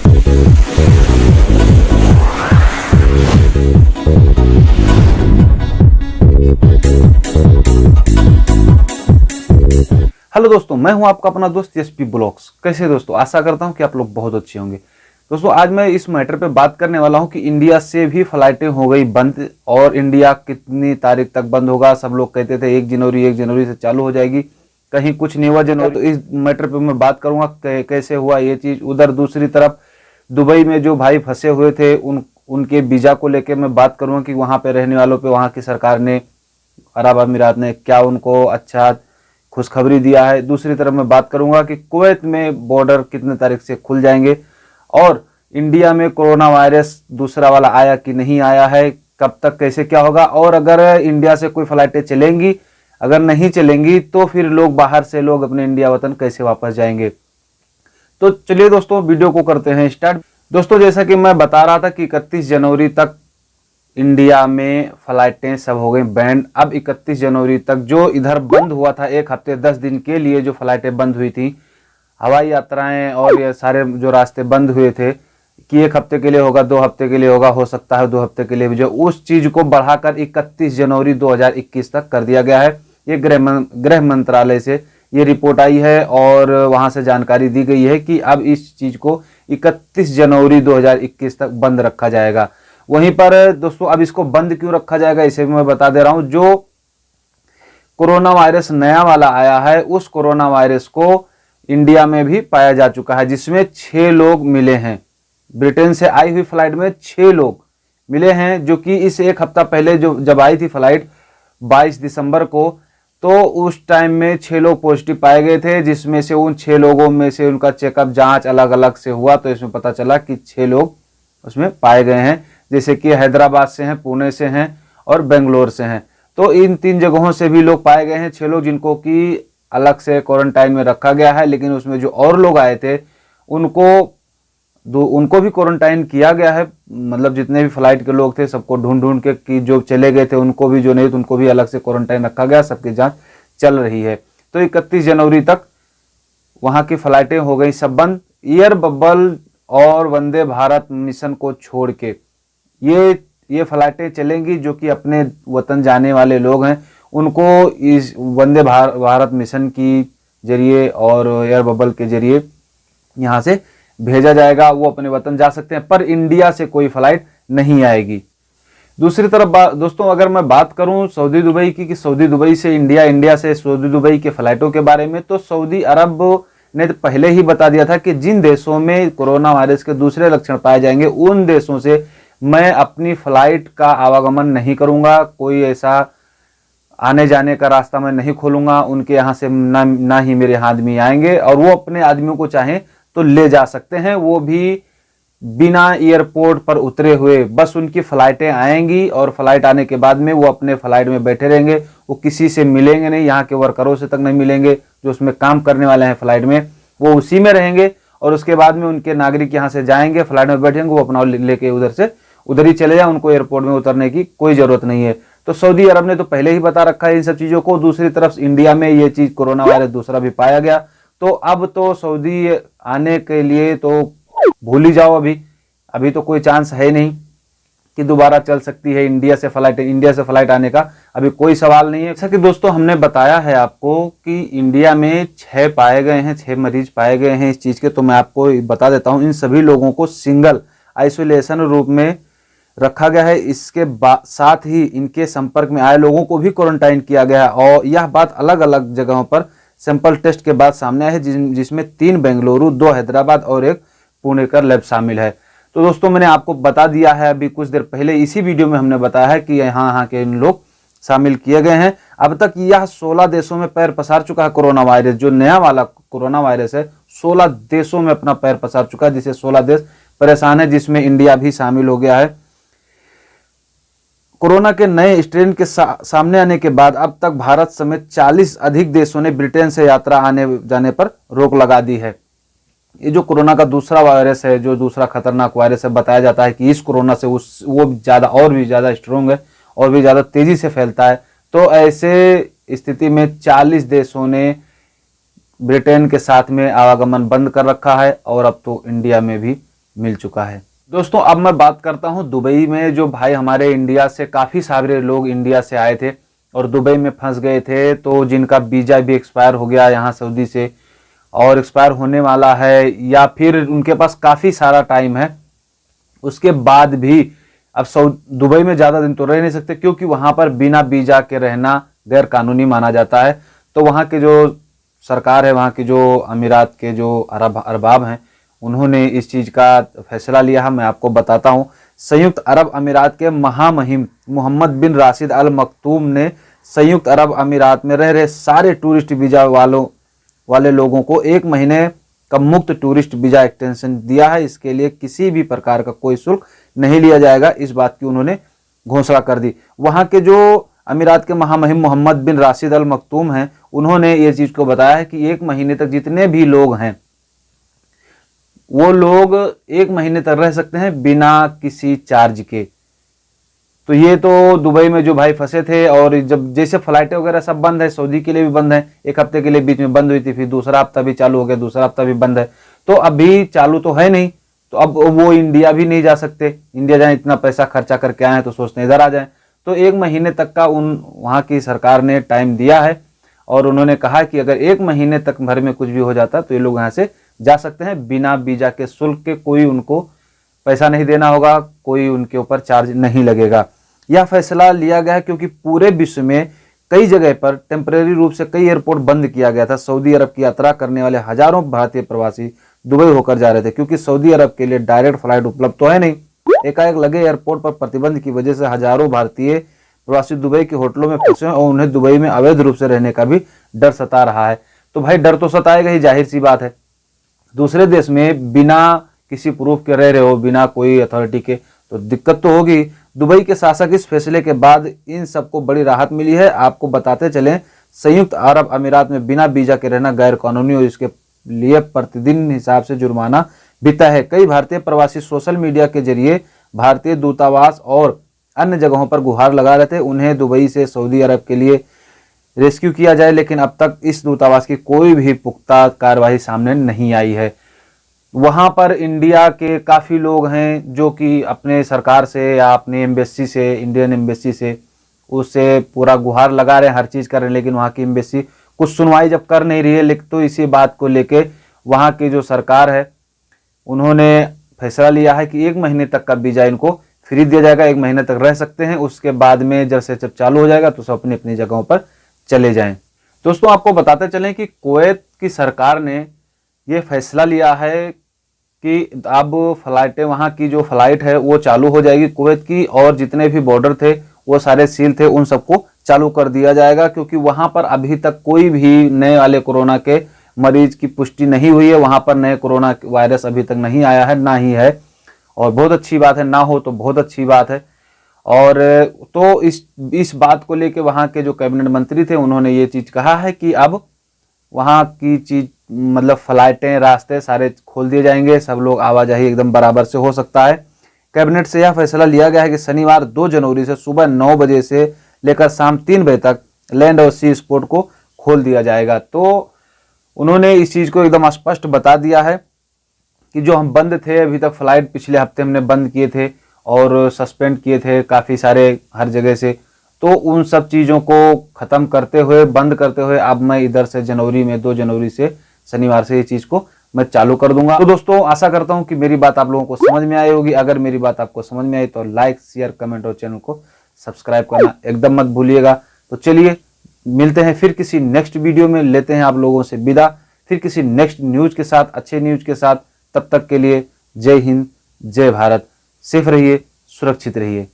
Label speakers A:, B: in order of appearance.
A: Hello दोस्तों, मैं हूं आपका अपना दोस्त एसपी ब्लॉग्स। कैसे दोस्तों, आशा करता हूं कि आप लोग बहुत अच्छे होंगे। दोस्तों आज मैं इस मैटर पे बात करने वाला हूं कि इंडिया से भी फ्लाइटें हो गई बंद और इंडिया कितनी तारीख तक बंद होगा। सब लोग कहते थे 1 जनवरी से चालू हो जाएगी, कहीं कुछ नहीं हुआ जनवरी। तो इस मैटर पे मैं बात करूंगा कैसे हुआ ये चीज। उधर दूसरी तरफ दुबई में जो भाई फंसे हुए थे उनके वीजा को लेकर मैं बात करूंगा कि वहां पे रहने वालों पे वहां की सरकार ने, अरब अमीरात ने क्या उनको अच्छा खुशखबरी दिया है। दूसरी तरफ मैं बात करूंगा कि कुवैत में बॉर्डर कितने तारीख से खुल जाएंगे और इंडिया में कोरोना वायरस दूसरा वाला आया कि नहीं आया है, कब तक कैसे क्या होगा, और अगर इंडिया से कोई फ्लाइटें चलेंगी, अगर नहीं चलेंगी तो फिर लोग बाहर से लोग अपने इंडिया वतन कैसे वापस जाएंगे। तो चलिए दोस्तों वीडियो को करते हैं स्टार्ट। दोस्तों जैसा कि मैं बता रहा था कि 31 जनवरी तक इंडिया में फ्लाइटें सब हो गई बैंड। अब 31 जनवरी तक जो इधर बंद हुआ था, एक हफ्ते 10 दिन के लिए जो फ्लाइटें बंद हुई थी, हवाई यात्राएं और ये सारे जो रास्ते बंद हुए थे कि 1 हफ्ते के लिए होगा, 2 हफ्ते के लिए होगा, हो सकता है 2 हफ्ते के लिए भी, जो उस चीज को बढ़ाकर 31 जनवरी 2021 तक कर दिया गया है। ये गृह मंत्रालय से ये रिपोर्ट आई है और वहां से जानकारी दी गई है कि अब इस चीज को 31 जनवरी 2021 तक बंद रखा जाएगा। वहीं पर दोस्तों अब इसको बंद क्यों रखा जाएगा इसे भी मैं बता दे रहा हूं। जो कोरोना वायरस नया वाला आया है उस कोरोना वायरस को इंडिया में भी पाया जा चुका है, जिसमें 6 लोग मिले हैं। ब्रिटेन से आई हुई फ्लाइट में 6 लोग मिले हैं, जो कि इस 1 हफ्ता पहले जब आई थी फ्लाइट 22 दिसंबर को, तो उस टाइम में 6 लोग पॉजिटिव पाए गए थे, जिसमें से उन 6 लोगों में से उनका चेकअप जांच अलग अलग से हुआ तो इसमें पता चला कि 6 लोग उसमें पाए गए हैं, जैसे कि हैदराबाद से हैं, पुणे से हैं और बेंगलोर से हैं। तो इन 3 जगहों से भी लोग पाए गए हैं, 6 लोग, जिनको कि अलग से क्वारंटाइन में रखा गया है। लेकिन उसमें जो और लोग आए थे उनको भी क्वारंटाइन किया गया है। मतलब जितने भी फ्लाइट के लोग थे सबको ढूंढ ढूंढ के कि जो चले गए थे उनको भी, जो नहीं थे उनको भी अलग से क्वारंटाइन रखा गया। सबकी जांच चल रही है। तो 31 जनवरी तक वहां की फ्लाइटें हो गई सब बंद। एयर बबल और वंदे भारत मिशन को छोड़ के ये फ्लाइटें चलेंगी। जो कि अपने वतन जाने वाले लोग हैं उनको इस वंदे भारत मिशन की जरिए और एयर बबल के जरिए यहां से भेजा जाएगा, वो अपने वतन जा सकते हैं, पर इंडिया से कोई फ्लाइट नहीं आएगी। दूसरी तरफ दोस्तों अगर मैं बात करूं सऊदी दुबई की, कि सऊदी दुबई से इंडिया, इंडिया से सऊदी दुबई के फ्लाइटों के बारे में, तो सऊदी अरब ने पहले ही बता दिया था कि जिन देशों में कोरोना वायरस के दूसरे लक्षण पाए जाएंगे उन देशों से मैं अपनी फ्लाइट का आवागमन नहीं करूंगा, कोई ऐसा आने जाने का रास्ता मैं नहीं खोलूंगा। उनके यहाँ से ना ही मेरे यहाँ आदमी आएंगे, और वो अपने आदमियों को चाहें तो ले जा सकते हैं, वो भी बिना एयरपोर्ट पर उतरे हुए। बस उनकी फ्लाइटें आएंगी और फ्लाइट आने के बाद में वो अपने फ्लाइट में बैठे रहेंगे, वो किसी से मिलेंगे नहीं, यहाँ के वर्करों से तक नहीं मिलेंगे, जो उसमें काम करने वाले हैं फ्लाइट में वो उसी में रहेंगे। और उसके बाद में उनके नागरिक यहाँ से जाएंगे, फ्लाइट में बैठेंगे, वो अपना लेके उधर ही चले जाए, उनको एयरपोर्ट में उतरने की कोई जरूरत नहीं है। तो सऊदी अरब ने तो पहले ही बता रखा है इन सब चीजों को। दूसरी तरफ इंडिया में ये चीज कोरोना वायरस दूसरा भी पाया गया, तो अब तो सऊदी आने के लिए तो भूल ही जाओ। अभी तो कोई चांस है नहीं कि दोबारा चल सकती है इंडिया से फ्लाइट आने का अभी कोई सवाल नहीं है। जैसा कि दोस्तों हमने बताया है आपको कि इंडिया में 6 पाए गए हैं, 6 मरीज पाए गए हैं इस चीज के। तो मैं आपको बता देता हूं, इन सभी लोगों को सिंगल आइसोलेशन रूप में रखा गया है। इसके साथ ही इनके संपर्क में आए लोगों को भी क्वारंटाइन किया गया है, और यह बात अलग अलग जगहों पर सैंपल टेस्ट के बाद सामने है, जिसमें 3 बेंगलुरु, 2 हैदराबाद और 1 पुणे का लैब शामिल है। तो दोस्तों मैंने आपको बता दिया है अभी कुछ देर पहले इसी वीडियो में हमने बताया है कि यहाँ के इन लोग शामिल किए गए हैं। अब तक यह 16 देशों में पैर पसार चुका है कोरोना वायरस। जो नया वाला कोरोना वायरस है 16 देशों में अपना पैर पसार चुका है, जिससे 16 देश परेशान है, जिसमें इंडिया भी शामिल हो गया है। कोरोना के नए स्ट्रेन के सामने आने के बाद अब तक भारत समेत 40 अधिक देशों ने ब्रिटेन से यात्रा आने जाने पर रोक लगा दी है। ये जो कोरोना का दूसरा वायरस है, जो दूसरा खतरनाक वायरस है, बताया जाता है कि इस कोरोना से वो ज्यादा और भी ज्यादा स्ट्रोंग है और भी ज्यादा तेजी से फैलता है। तो ऐसे स्थिति में 40 देशों ने ब्रिटेन के साथ में आवागमन बंद कर रखा है, और अब तो इंडिया में भी मिल चुका है। दोस्तों अब मैं बात करता हूं दुबई में, जो भाई हमारे इंडिया से काफ़ी सारे लोग इंडिया से आए थे और दुबई में फंस गए थे, तो जिनका वीज़ा भी एक्सपायर हो गया यहाँ सऊदी से और एक्सपायर होने वाला है, या फिर उनके पास काफ़ी सारा टाइम है, उसके बाद भी अब दुबई में ज़्यादा दिन तो रह नहीं सकते, क्योंकि वहाँ पर बिना वीज़ा के रहना गैर कानूनी माना जाता है। तो वहाँ के जो सरकार है, वहाँ के जो अमीरात के जो अरबाब हैं, उन्होंने इस चीज़ का फैसला लिया है। मैं आपको बताता हूँ। संयुक्त अरब अमीरात के महामहिम मोहम्मद बिन राशिद अल मखतूम ने संयुक्त अरब अमीरात में रह रहे सारे टूरिस्ट वीज़ा वाले लोगों को 1 महीने का मुफ्त टूरिस्ट वीज़ा एक्सटेंशन दिया है। इसके लिए किसी भी प्रकार का कोई शुल्क नहीं लिया जाएगा, इस बात की उन्होंने घोषणा कर दी। वहाँ के जो अमीरात के महामहिम मोहम्मद बिन राशिद अल मखतूम हैं, उन्होंने ये चीज़ को बताया है कि 1 महीने तक जितने भी लोग हैं वो लोग 1 महीने तक रह सकते हैं बिना किसी चार्ज के। तो ये तो दुबई में जो भाई फंसे थे, और जब जैसे फ्लाइटें वगैरह सब बंद है, सऊदी के लिए भी बंद है, 1 हफ्ते के लिए बीच में बंद हुई थी, फिर दूसरा हफ्ता भी चालू हो गया, दूसरा हफ्ता भी बंद है, तो अभी चालू तो है नहीं, तो अब वो इंडिया भी नहीं जा सकते। इंडिया जाए, इतना पैसा खर्चा करके आए हैं तो सोचते इधर आ जाए। तो 1 महीने तक का वहाँ की सरकार ने टाइम दिया है और उन्होंने कहा कि अगर 1 महीने तक भर में कुछ भी हो जाता तो ये लोग यहाँ से जा सकते हैं बिना वीजा के शुल्क के। कोई उनको पैसा नहीं देना होगा, कोई उनके ऊपर चार्ज नहीं लगेगा। यह फैसला लिया गया है क्योंकि पूरे विश्व में कई जगह पर टेम्परेरी रूप से कई एयरपोर्ट बंद किया गया था। सऊदी अरब की यात्रा करने वाले हजारों भारतीय प्रवासी दुबई होकर जा रहे थे, क्योंकि सऊदी अरब के लिए डायरेक्ट फ्लाइट उपलब्ध तो है नहीं। एकाएक लगे एयरपोर्ट पर प्रतिबंध की वजह से हजारों भारतीय प्रवासी दुबई के होटलों में फंसे और उन्हें दुबई में अवैध रूप से रहने का भी डर सता रहा है। तो भाई डर तो सताएगा ही, जाहिर सी बात है। दूसरे देश में बिना किसी प्रूफ के रह रहे हो, बिना कोई अथॉरिटी के, तो दिक्कत तो होगी। दुबई के शासक इस फैसले के बाद इन सबको बड़ी राहत मिली है। आपको बताते चलें, संयुक्त अरब अमीरात में बिना वीजा के रहना गैर कानूनी और इसके लिए प्रतिदिन हिसाब से जुर्माना भी तय है। कई भारतीय प्रवासी सोशल मीडिया के जरिए भारतीय दूतावास और अन्य जगहों पर गुहार लगा रहे थे उन्हें दुबई से सऊदी अरब के लिए रेस्क्यू किया जाए, लेकिन अब तक इस दूतावास की कोई भी पुख्ता कार्रवाई सामने नहीं आई है। वहां पर इंडिया के काफ़ी लोग हैं जो कि अपने सरकार से या अपनी एम्बेसी से, इंडियन एम्बेसी से, उससे पूरा गुहार लगा रहे हैं, हर चीज़ कर रहे हैं, लेकिन वहाँ की एम्बेसी कुछ सुनवाई जब कर नहीं रही है, लेकिन तो इसी बात को लेके वहाँ की जो सरकार है उन्होंने फैसला लिया है कि 1 महीने तक का वीज़ा इनको फ्री दिया जाएगा। 1 महीने तक रह सकते हैं, उसके बाद में जब चालू हो जाएगा तो सब अपनी अपनी जगहों पर चले जाएं। दोस्तों आपको बताते चलें कि कुवैत की सरकार ने ये फैसला लिया है कि अब फ्लाइटें, वहाँ की जो फ्लाइट है वो चालू हो जाएगी कुवैत की, और जितने भी बॉर्डर थे वो सारे सील थे, उन सबको चालू कर दिया जाएगा, क्योंकि वहाँ पर अभी तक कोई भी नए वाले कोरोना के मरीज की पुष्टि नहीं हुई है। वहाँ पर नए कोरोना वायरस अभी तक नहीं आया है, ना ही है, और बहुत अच्छी बात है, ना हो तो बहुत अच्छी बात है। और तो इस बात को लेके वहाँ के जो कैबिनेट मंत्री थे उन्होंने ये चीज़ कहा है कि अब वहाँ की चीज मतलब फ्लाइटें, रास्ते सारे खोल दिए जाएंगे, सब लोग आवाजाही एकदम बराबर से हो सकता है। कैबिनेट से यह फैसला लिया गया है कि शनिवार 2 जनवरी से सुबह 9 बजे से लेकर शाम 3 बजे तक लैंड और सी स्पोर्ट को खोल दिया जाएगा। तो उन्होंने इस चीज़ को एकदम स्पष्ट बता दिया है कि जो हम बंद थे अभी तक, फ्लाइट पिछले हफ्ते हमने बंद किए थे और सस्पेंड किए थे काफ़ी सारे हर जगह से, तो उन सब चीज़ों को ख़त्म करते हुए, बंद करते हुए अब मैं इधर से 2 जनवरी से शनिवार से ये चीज़ को मैं चालू कर दूंगा। तो दोस्तों आशा करता हूँ कि मेरी बात आप लोगों को समझ में आई होगी। अगर मेरी बात आपको समझ में आई तो लाइक, शेयर, कमेंट और चैनल को सब्सक्राइब करना एकदम मत भूलिएगा। तो चलिए मिलते हैं फिर किसी नेक्स्ट वीडियो में, लेते हैं आप लोगों से विदा, फिर किसी नेक्स्ट न्यूज़ के साथ, अच्छे न्यूज़ के साथ। तब तक के लिए जय हिंद, जय भारत। सेफ रहिए, सुरक्षित रहिए।